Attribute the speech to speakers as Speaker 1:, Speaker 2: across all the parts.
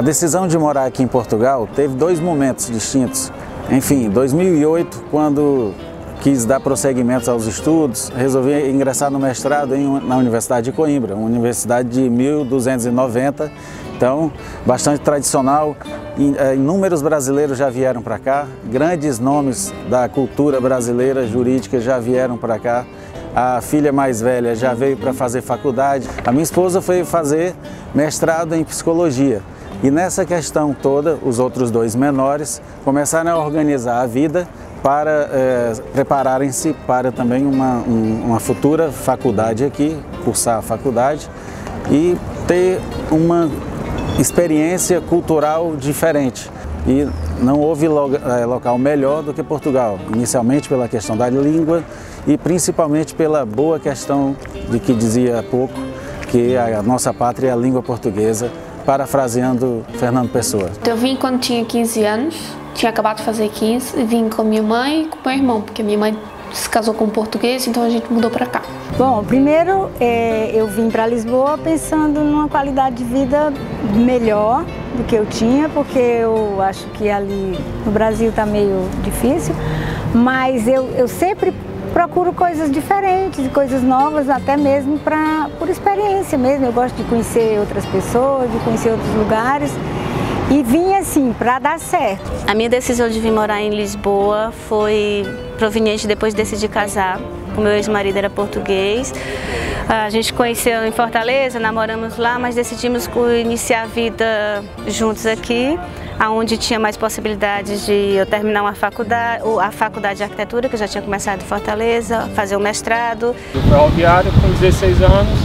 Speaker 1: A decisão de morar aqui em Portugal teve dois momentos distintos. Enfim, em 2008, quando quis dar prosseguimento aos estudos, resolvi ingressar no mestrado na Universidade de Coimbra, uma universidade de 1290, então bastante tradicional. Inúmeros brasileiros já vieram para cá, grandes nomes da cultura brasileira jurídica já vieram para cá. A filha mais velha já veio para fazer faculdade, a minha esposa foi fazer mestrado em psicologia. E nessa questão toda, os outros dois menores começaram a organizar a vida para prepararem-se para também uma futura faculdade aqui, cursar a faculdade e ter uma experiência cultural diferente. E não houve local melhor do que Portugal, inicialmente pela questão da língua e principalmente pela boa questão de que dizia há pouco, que a nossa pátria é a língua portuguesa, parafraseando Fernando Pessoa.
Speaker 2: Eu vim quando tinha 15 anos, tinha acabado de fazer 15, vim com a minha mãe e com o meu irmão, porque a minha mãe se casou com um português, então a gente mudou para cá.
Speaker 3: Bom, primeiro eu vim para Lisboa pensando numa qualidade de vida melhor do que eu tinha, porque eu acho que ali no Brasil está meio difícil, mas eu sempre procuro coisas diferentes, coisas novas, até mesmo por experiência mesmo. Eu gosto de conhecer outras pessoas, de conhecer outros lugares e vim assim para dar certo.
Speaker 4: A minha decisão de vir morar em Lisboa foi proveniente depois de decidir casar. O meu ex-marido era português, a gente conheceu em Fortaleza, namoramos lá, mas decidimos iniciar a vida juntos aqui, onde tinha mais possibilidades de eu terminar a faculdade de arquitetura, que eu já tinha começado em Fortaleza, fazer o mestrado.
Speaker 5: No ferroviário, com 16 anos,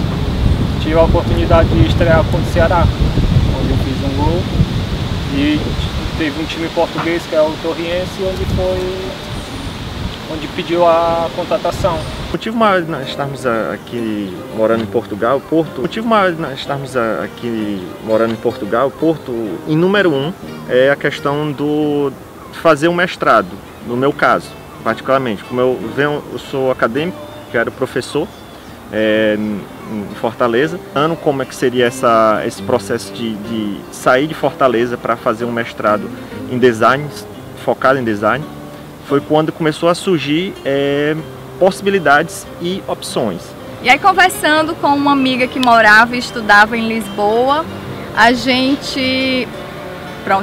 Speaker 5: tive a oportunidade de estrear contra o Ceará, onde eu fiz um gol, e teve um time português que é o Torriense, onde pediu a contratação.
Speaker 6: O motivo maior de nós estarmos aqui morando em Portugal, Porto, em número um, é a questão de fazer um mestrado, no meu caso, particularmente. Como eu sou acadêmico, quero professor em Fortaleza. Como é que seria esse processo de sair de Fortaleza para fazer um mestrado em design, focado em design, foi quando começou a surgir possibilidades e opções.
Speaker 7: E aí, conversando com uma amiga que morava e estudava em Lisboa,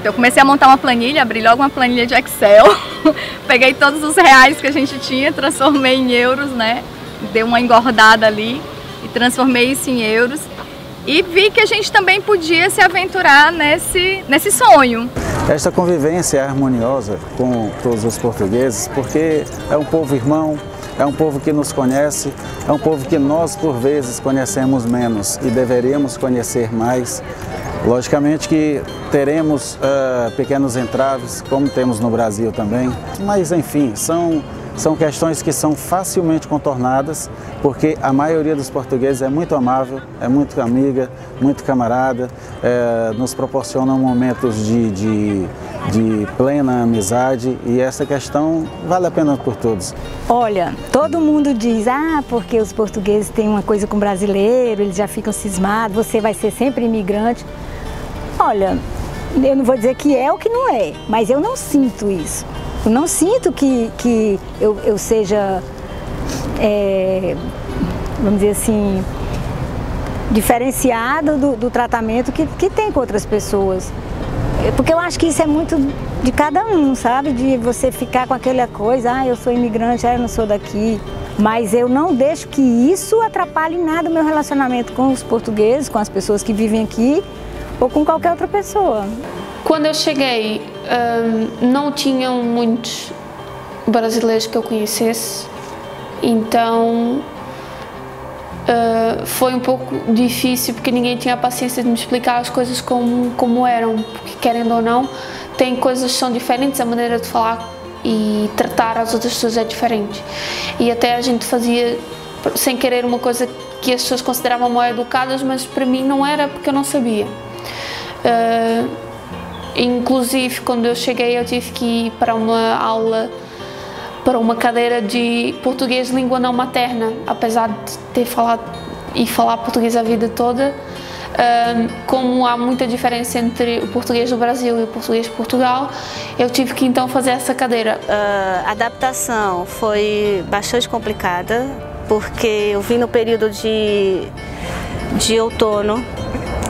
Speaker 7: eu comecei a montar uma planilha, abri logo uma planilha de Excel, peguei todos os reais que a gente tinha, transformei em euros, né? Dei uma engordada ali e transformei isso em euros. E vi que a gente também podia se aventurar nesse sonho.
Speaker 1: Esta convivência é harmoniosa com todos os portugueses, porque é um povo irmão, é um povo que nos conhece, é um povo que nós, por vezes, conhecemos menos e deveríamos conhecer mais. Logicamente que teremos pequenos entraves, como temos no Brasil também, mas, enfim, são questões que são facilmente contornadas, porque a maioria dos portugueses é muito amável, é muito amiga, muito camarada, nos proporcionam momentos de plena amizade, e essa questão vale a pena por todos.
Speaker 3: Olha, todo mundo diz, porque os portugueses têm uma coisa com brasileiro, eles já ficam cismados, você vai ser sempre imigrante. Olha, eu não vou dizer que é ou que não é, mas eu não sinto isso. Eu não sinto que eu seja, vamos dizer assim, diferenciada do tratamento que tem com outras pessoas. Porque eu acho que isso é muito de cada um, sabe? De você ficar com aquela coisa, eu sou imigrante, eu não sou daqui. Mas eu não deixo que isso atrapalhe nada o meu relacionamento com os portugueses, com as pessoas que vivem aqui ou com qualquer outra pessoa.
Speaker 2: Quando eu cheguei, não tinham muitos brasileiros que eu conhecesse, então foi um pouco difícil, porque ninguém tinha a paciência de me explicar as coisas como eram, porque, querendo ou não, tem coisas que são diferentes, a maneira de falar e tratar as outras pessoas é diferente. E até a gente fazia, sem querer, uma coisa que as pessoas consideravam mal educadas, mas para mim não era, porque eu não sabia. Inclusive, quando eu cheguei, eu tive que ir para uma aula, para uma cadeira de português língua não materna. Apesar de ter falar português a vida toda, Como há muita diferença entre o português do Brasil e o português de Portugal, eu tive que então fazer essa cadeira.
Speaker 4: A adaptação foi bastante complicada, porque eu vim no período de outono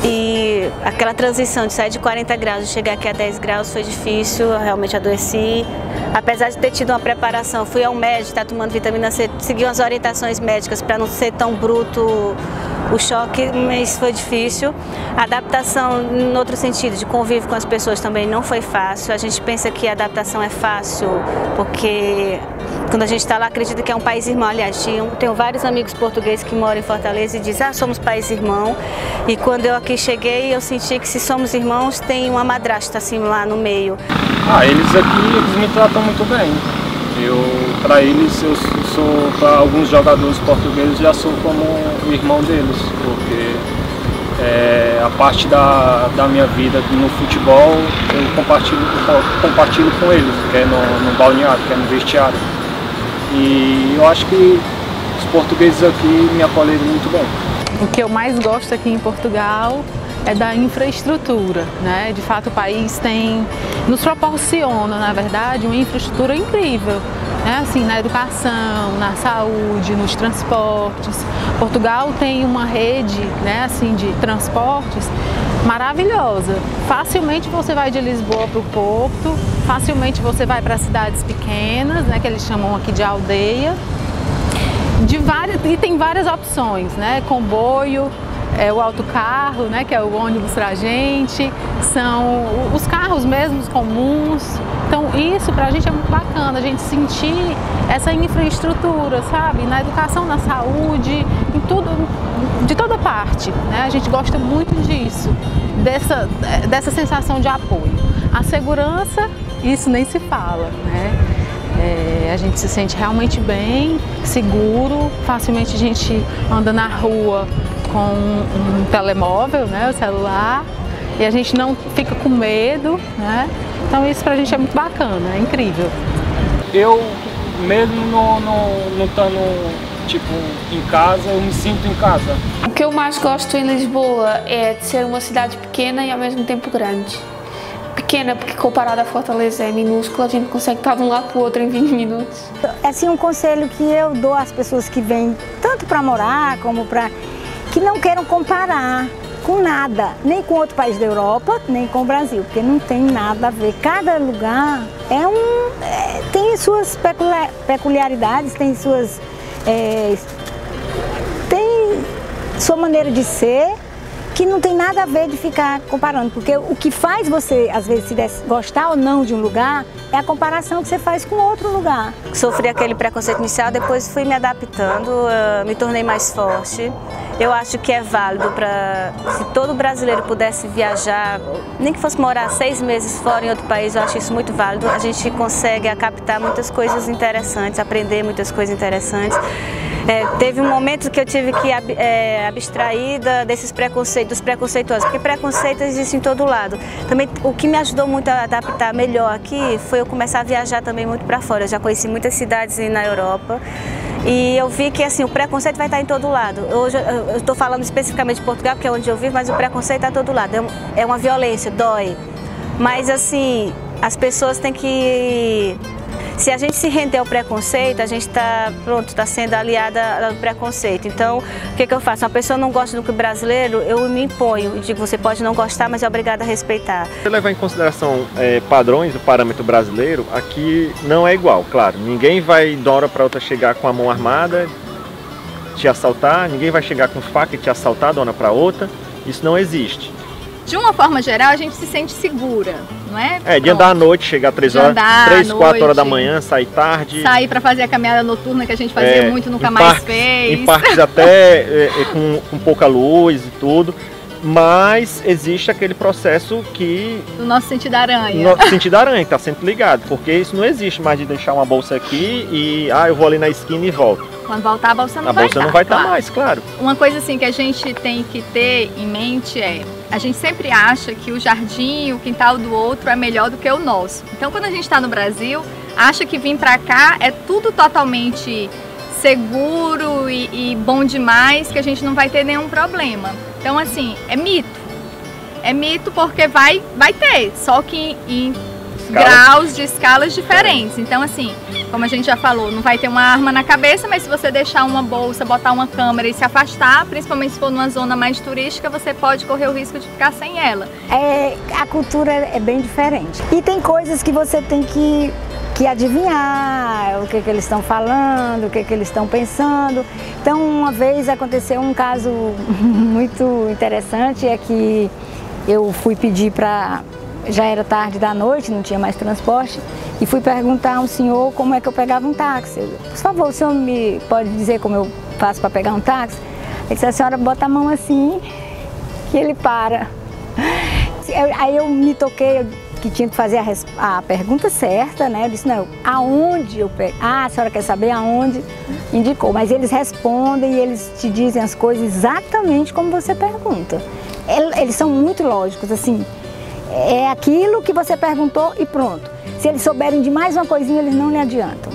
Speaker 4: e aquela transição de sair de 40 graus e chegar aqui a 10 graus foi difícil, eu realmente adoeci. Apesar de ter tido uma preparação, fui ao médico, estar tomando vitamina C, segui as orientações médicas para não ser tão bruto o choque, mas foi difícil. A adaptação, em outro sentido, de convívio com as pessoas também não foi fácil. A gente pensa que a adaptação é fácil, porque quando a gente está lá, acredita que é um país irmão. Aliás, tenho vários amigos portugueses que moram em Fortaleza e dizem, somos país irmão. E quando eu aqui cheguei, eu senti que se somos irmãos, tem uma madrasta assim lá no meio.
Speaker 5: Eles aqui, eles me tratam muito bem. Para eles, eu sou, para alguns jogadores portugueses, já sou como o irmão deles, porque a parte da minha vida no futebol eu compartilho com eles, que é no balneário, que é no vestiário. E eu acho que os portugueses aqui me acolheram muito bem.
Speaker 8: O que eu mais gosto aqui em Portugal é da infraestrutura, né? De fato o país nos proporciona, na verdade, uma infraestrutura incrível, né? Assim, na educação, na saúde, nos transportes. Portugal tem uma rede, né, assim, de transportes maravilhosa. Facilmente você vai de Lisboa para o Porto, facilmente você vai para cidades pequenas, né, que eles chamam aqui de aldeia. E tem várias opções, né? Comboio, o autocarro, né, que é o ônibus pra gente, são os carros mesmos comuns. Então isso pra gente é muito bacana, a gente sentir essa infraestrutura, sabe? Na educação, na saúde, em tudo, de toda parte, né? A gente gosta muito disso, dessa sensação de apoio. A segurança, isso nem se fala, né? A gente se sente realmente bem, seguro, facilmente a gente anda na rua com um telemóvel, né, o celular, e a gente não fica com medo, né? Então isso pra gente é muito bacana, é incrível.
Speaker 5: Eu mesmo não estando tipo em casa, eu me sinto em casa.
Speaker 2: O que eu mais gosto em Lisboa é de ser uma cidade pequena e ao mesmo tempo grande. Pequena porque comparada a Fortaleza é minúscula, a gente consegue estar de um lado para o outro em 20 minutos.
Speaker 3: É assim um conselho que eu dou às pessoas que vêm tanto para morar como para que não queiram comparar com nada, nem com outro país da Europa, nem com o Brasil, porque não tem nada a ver. Cada lugar tem suas peculiaridades, tem sua maneira de ser, que não tem nada a ver de ficar comparando, porque o que faz você, às vezes, se gostar ou não de um lugar, é a comparação que você faz com outro lugar.
Speaker 4: Sofri aquele preconceito inicial, depois fui me adaptando, me tornei mais forte. Eu acho que é válido se todo brasileiro pudesse viajar, nem que fosse morar 6 meses fora em outro país, eu acho isso muito válido. A gente consegue captar muitas coisas interessantes, aprender muitas coisas interessantes. Teve um momento que eu tive que abstrair dos preconceituosos, porque preconceito existe em todo lado. Também o que me ajudou muito a adaptar melhor aqui foi eu começar a viajar também muito para fora. Eu já conheci muitas cidades na Europa e eu vi que assim, o preconceito vai estar em todo lado. Hoje eu estou falando especificamente de Portugal, porque é onde eu vivo, mas o preconceito está em todo lado. É uma violência, dói. Mas assim, as pessoas têm que... Se a gente se render ao preconceito, a gente está sendo aliada ao preconceito. Então, o que eu faço? Uma pessoa não gosta do que brasileiro, eu me imponho. Eu digo, você pode não gostar, mas é obrigada a respeitar.
Speaker 6: Se levar em consideração padrões do parâmetro brasileiro, aqui não é igual, claro. Ninguém vai de uma hora para outra chegar com a mão armada, te assaltar. Ninguém vai chegar com faca e te assaltar de uma hora para outra. Isso não existe.
Speaker 7: De uma forma geral, a gente se sente segura, não é?
Speaker 6: De andar à noite, chegar 3, 4 horas da manhã, sair tarde.
Speaker 7: Sair para fazer a caminhada noturna que a gente fazia muito, nunca mais fez.
Speaker 6: Em parques até com pouca luz e tudo. Mas existe aquele processo que...
Speaker 7: Do nosso sentido aranha.
Speaker 6: Nosso sentido aranha, está sempre ligado. Porque isso não existe mais de deixar uma bolsa aqui e eu vou ali na esquina e volto.
Speaker 7: Quando voltar a bolsa não vai estar.
Speaker 6: A bolsa não vai estar mais, claro.
Speaker 7: Uma coisa assim que a gente tem que ter em mente a gente sempre acha que o jardim, o quintal do outro é melhor do que o nosso. Então quando a gente está no Brasil, acha que vir para cá é tudo totalmente seguro e bom demais que a gente não vai ter nenhum problema. Então, assim, é mito. É mito porque vai ter, só que em graus de escalas diferentes. Então, assim, como a gente já falou, não vai ter uma arma na cabeça, mas se você deixar uma bolsa, botar uma câmera e se afastar, principalmente se for numa zona mais turística, você pode correr o risco de ficar sem ela.
Speaker 3: A cultura é bem diferente. E tem coisas que você tem que adivinhar o que eles estão falando, o que eles estão pensando. Então, uma vez aconteceu um caso muito interessante, é que eu fui pedir já era tarde da noite, não tinha mais transporte, e fui perguntar a um senhor como é que eu pegava um táxi. Por favor, o senhor me pode dizer como eu faço para pegar um táxi? Ele disse, a senhora bota a mão assim, que ele para. Aí eu me toquei, que tinha que fazer a pergunta certa, né? Eu disse, não, aonde eu pego? Ah, a senhora quer saber aonde? Indicou, mas eles respondem e eles te dizem as coisas exatamente como você pergunta. Eles são muito lógicos, assim, é aquilo que você perguntou e pronto. Se eles souberem de mais uma coisinha, eles não lhe adiantam.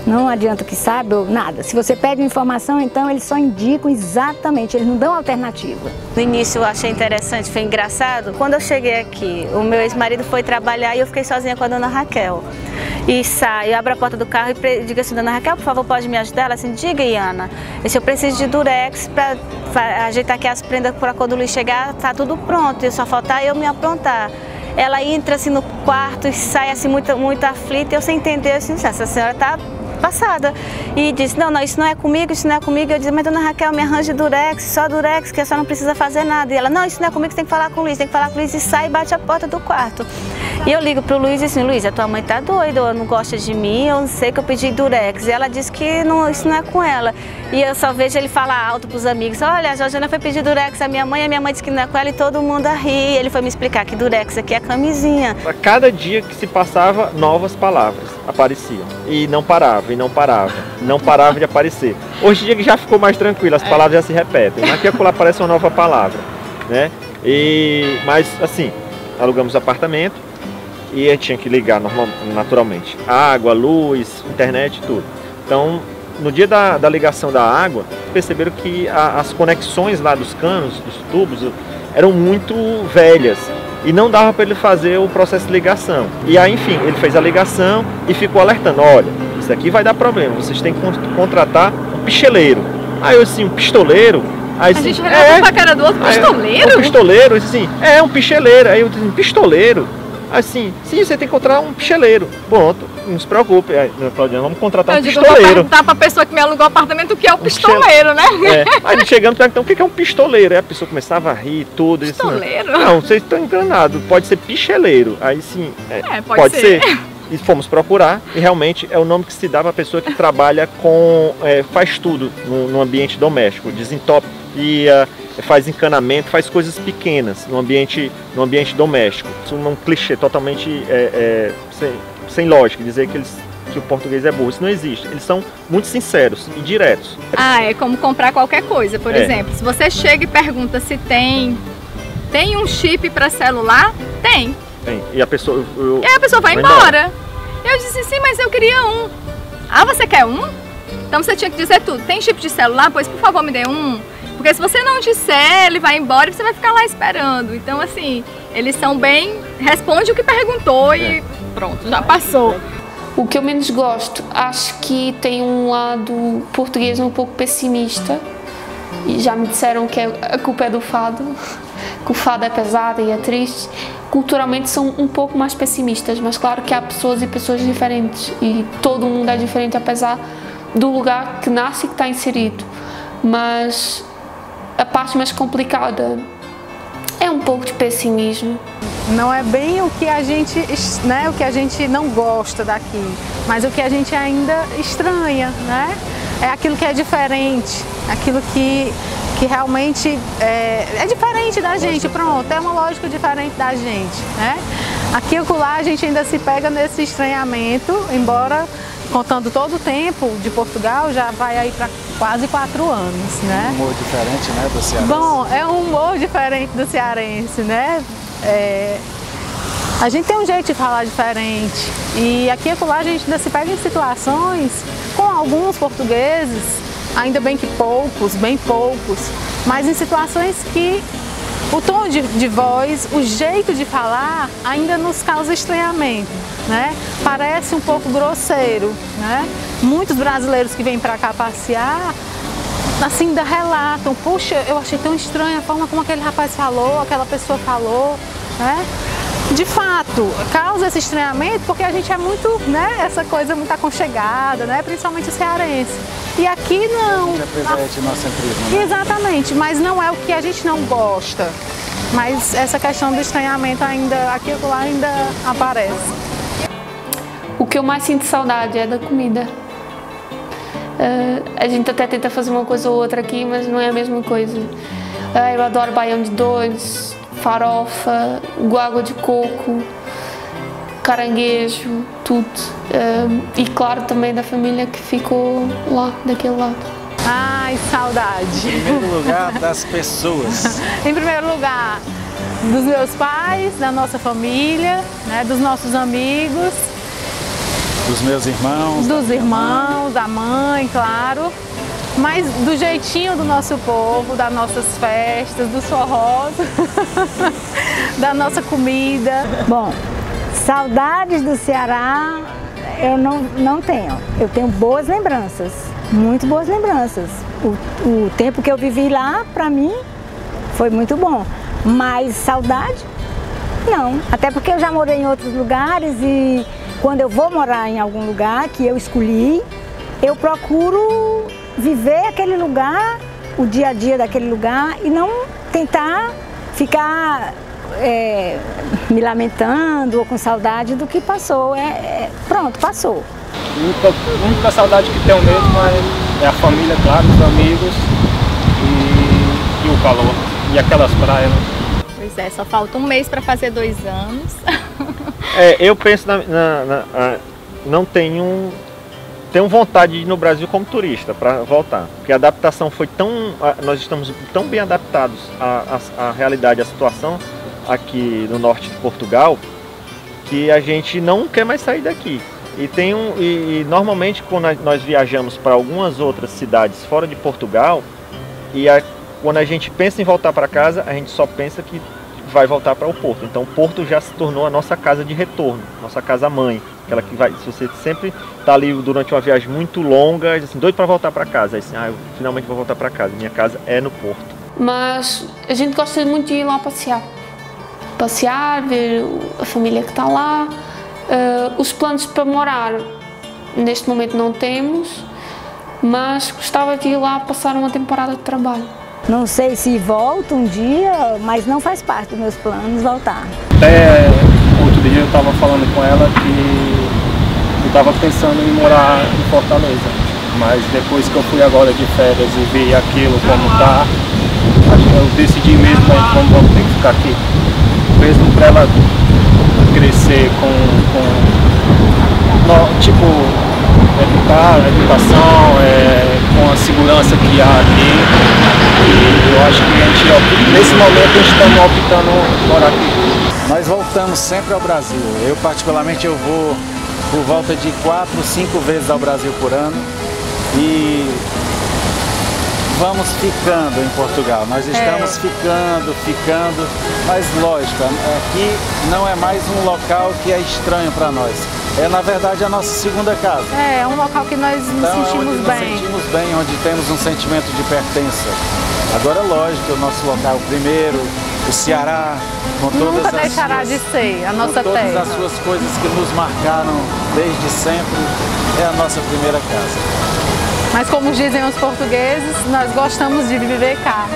Speaker 3: Não adianta que sabe ou nada. Se você pede uma informação, então eles só indicam exatamente, eles não dão alternativa.
Speaker 4: No início eu achei interessante, foi engraçado. Quando eu cheguei aqui, o meu ex-marido foi trabalhar e eu fiquei sozinha com a dona Raquel. E saio, abro a porta do carro e digo assim, dona Raquel, por favor, pode me ajudar? Ela assim, diga, Iana, eu preciso de durex para ajeitar aqui as prendas para quando o Luiz chegar, tá tudo pronto, e só faltar eu me aprontar. Ela entra assim no quarto e sai assim muito aflita, eu sem entender, assim, essa senhora tá passada. E disse, não, isso não é comigo, isso não é comigo. Eu disse, mas dona Raquel, me arranje durex, só durex, que a senhora não precisa fazer nada. E ela, não, isso não é comigo, você tem que falar com o Luiz, tem que falar com o Luiz. E sai e bate a porta do quarto. E eu ligo pro Luiz e assim, Luiz, a tua mãe tá doida, ou não gosta de mim, eu não sei que eu pedi durex. E ela disse que não, isso não é com ela. E eu só vejo ele falar alto pros amigos, olha, a Georgiana foi pedir durex a minha mãe disse que não é com ela, e todo mundo a rir. Ele foi me explicar que durex aqui é camisinha.
Speaker 6: A cada dia que se passava, novas palavras apareciam. E não parava, e não parava. Não parava de aparecer. Hoje em dia já ficou mais tranquilo, as palavras já se repetem. Mas aqui acolá aparece uma nova palavra, né? Mas assim, alugamos apartamento e tinha que ligar naturalmente. Água, luz, internet, tudo. Então, no dia da ligação da água, perceberam que as conexões lá dos canos, dos tubos, eram muito velhas. E não dava para ele fazer o processo de ligação. E aí, enfim, ele fez a ligação e ficou alertando, olha, isso aqui vai dar problema, vocês têm que contratar um picheleiro. Aí eu assim, um pistoleiro? Aí,
Speaker 7: a gente olhava pra cara do outro, pistoleiro?
Speaker 6: Um pistoleiro, assim, um picheleiro. Aí eu disse, um pistoleiro? Assim, sim, você tem que contratar um picheleiro. Pronto, não se preocupe, Claudiana, vamos contratar um pistoleiro. Eu vou
Speaker 7: perguntar pra pessoa que me alugou o apartamento o que é o pistoleiro, né?
Speaker 6: Aí chegamos e perguntamos o que é um pistoleiro. Aí a pessoa começava a rir, tudo.
Speaker 7: Pistoleiro?
Speaker 6: Assim, não, vocês estão enganados, pode ser picheleiro. Aí sim, pode ser. E fomos procurar, e realmente é o nome que se dá para a pessoa que trabalha com, faz tudo no ambiente doméstico, desentopia, faz encanamento, faz coisas pequenas no ambiente doméstico. Isso é um clichê totalmente sem lógica, dizer que o português é burro. Isso não existe. Eles são muito sinceros e diretos.
Speaker 7: É como comprar qualquer coisa, por exemplo. Se você chega e pergunta se tem um chip para celular, tem.
Speaker 6: E a pessoa...
Speaker 7: E aí a pessoa vai embora. Eu disse, sim, mas eu queria um. Ah, você quer um? Então você tinha que dizer tudo. Tem chip de celular? Pois, por favor, me dê um. Porque se você não disser, ele vai embora e você vai ficar lá esperando. Então, assim, eles são bem... Responde o que perguntou e pronto, já passou.
Speaker 2: O que eu menos gosto, acho que tem um lado português um pouco pessimista. E já me disseram que a culpa é do fado, que o fado é pesado e é triste. Culturalmente são um pouco mais pessimistas, mas claro que há pessoas e pessoas diferentes e todo mundo é diferente apesar do lugar que nasce e que está inserido. Mas a parte mais complicada é um pouco de pessimismo.
Speaker 8: Não é bem o que a gente, né, o que a gente não gosta daqui, mas o que a gente ainda estranha, né? É aquilo que é diferente, aquilo que realmente é diferente da gente, pronto, é uma lógica diferente da gente, né? Aqui e acolá a gente ainda se pega nesse estranhamento, embora contando todo o tempo de Portugal, já vai aí para quase 4 anos, né?
Speaker 1: Um humor diferente, né, do cearense?
Speaker 8: Bom, é um humor diferente do cearense, né? A gente tem um jeito de falar diferente e aqui e acolá a gente ainda se pega em situações com alguns portugueses, ainda bem que poucos, bem poucos, mas em situações que o tom de voz, o jeito de falar ainda nos causa estranhamento, né? Parece um pouco grosseiro, né? Muitos brasileiros que vêm para cá passear, assim, ainda relatam, puxa, eu achei tão estranha a forma como aquele rapaz falou, aquela pessoa falou, né? De fato, causa esse estranhamento porque a gente é muito, né, essa coisa muito aconchegada, né, principalmente o cearense. E aqui não.
Speaker 1: Representa nosso centrismo, né?
Speaker 8: Exatamente, mas não é o que a gente não gosta. Mas essa questão do estranhamento ainda, aqui e lá ainda aparece.
Speaker 2: O que eu mais sinto saudade é da comida. A gente até tenta fazer uma coisa ou outra aqui, mas não é a mesma coisa. Eu adoro baião de dois, farofa, água de coco, caranguejo, tudo. E claro, também da família que ficou lá, daquele lado.
Speaker 8: Ai, saudade!
Speaker 1: Em primeiro lugar, das pessoas.
Speaker 8: Em primeiro lugar, dos meus pais, da nossa família, né, dos nossos amigos.
Speaker 1: Dos meus irmãos.
Speaker 8: Dos irmãos, da mãe, claro. Mas do jeitinho do nosso povo, das nossas festas, dos forrós, da nossa comida.
Speaker 3: Bom, saudades do Ceará eu não tenho. Eu tenho boas lembranças, muito boas lembranças. O tempo que eu vivi lá, para mim, foi muito bom. Mas saudade, não. Até porque eu já morei em outros lugares e quando eu vou morar em algum lugar que eu escolhi, eu procuro viver aquele lugar, o dia a dia daquele lugar e não tentar ficar me lamentando ou com saudade do que passou. Pronto, passou.
Speaker 5: A única saudade que tenho mesmo é a família, claro, os amigos e o calor e aquelas praias.
Speaker 7: Pois é, só falta um mês para fazer 2 anos.
Speaker 6: Eu penso não tenho vontade de ir no Brasil como turista para voltar, porque a adaptação foi nós estamos tão bem adaptados à realidade, à situação aqui no norte de Portugal, que a gente não quer mais sair daqui. E normalmente quando nós viajamos para algumas outras cidades fora de Portugal, quando a gente pensa em voltar para casa, a gente só pensa que vai voltar para o Porto. Então o Porto já se tornou a nossa casa de retorno, nossa casa mãe. Aquela que vai, se você sempre está ali durante uma viagem muito longa, assim, doido para voltar para casa, aí assim, eu finalmente vou voltar para casa. Minha casa é no Porto.
Speaker 2: Mas a gente gosta muito de ir lá passear. Passear, ver a família que está lá. Os planos para morar, neste momento não temos, mas gostava de ir lá passar uma temporada de trabalho.
Speaker 3: Não sei se volto um dia, mas não faz parte dos meus planos voltar.
Speaker 5: Até outro dia eu estava falando com ela que eu estava pensando em morar em Fortaleza, mas depois que eu fui agora de férias e vi aquilo como está, eu decidi mesmo como vamos ter que ficar aqui, mesmo para ela crescer tipo educação, com a segurança que há aqui. E eu acho que nesse momento a gente está optando em morar aqui.
Speaker 1: Nós voltamos sempre ao Brasil. Eu particularmente eu vou por volta de 4, 5 vezes ao Brasil por ano e vamos ficando em Portugal. Nós estamos ficando, mas lógico, aqui não é mais um local que é estranho para nós. É, na verdade, a nossa segunda casa.
Speaker 8: É um local que nós nos sentimos bem.
Speaker 1: Nos sentimos bem, onde temos um sentimento de pertença. Agora, lógico, o nosso local primeiro, o Ceará, com todas
Speaker 8: nunca deixará de ser a nossa terra.
Speaker 1: Todas as suas coisas que nos marcaram desde sempre, é a nossa primeira casa.
Speaker 8: Mas como dizem os portugueses, nós gostamos de viver cá.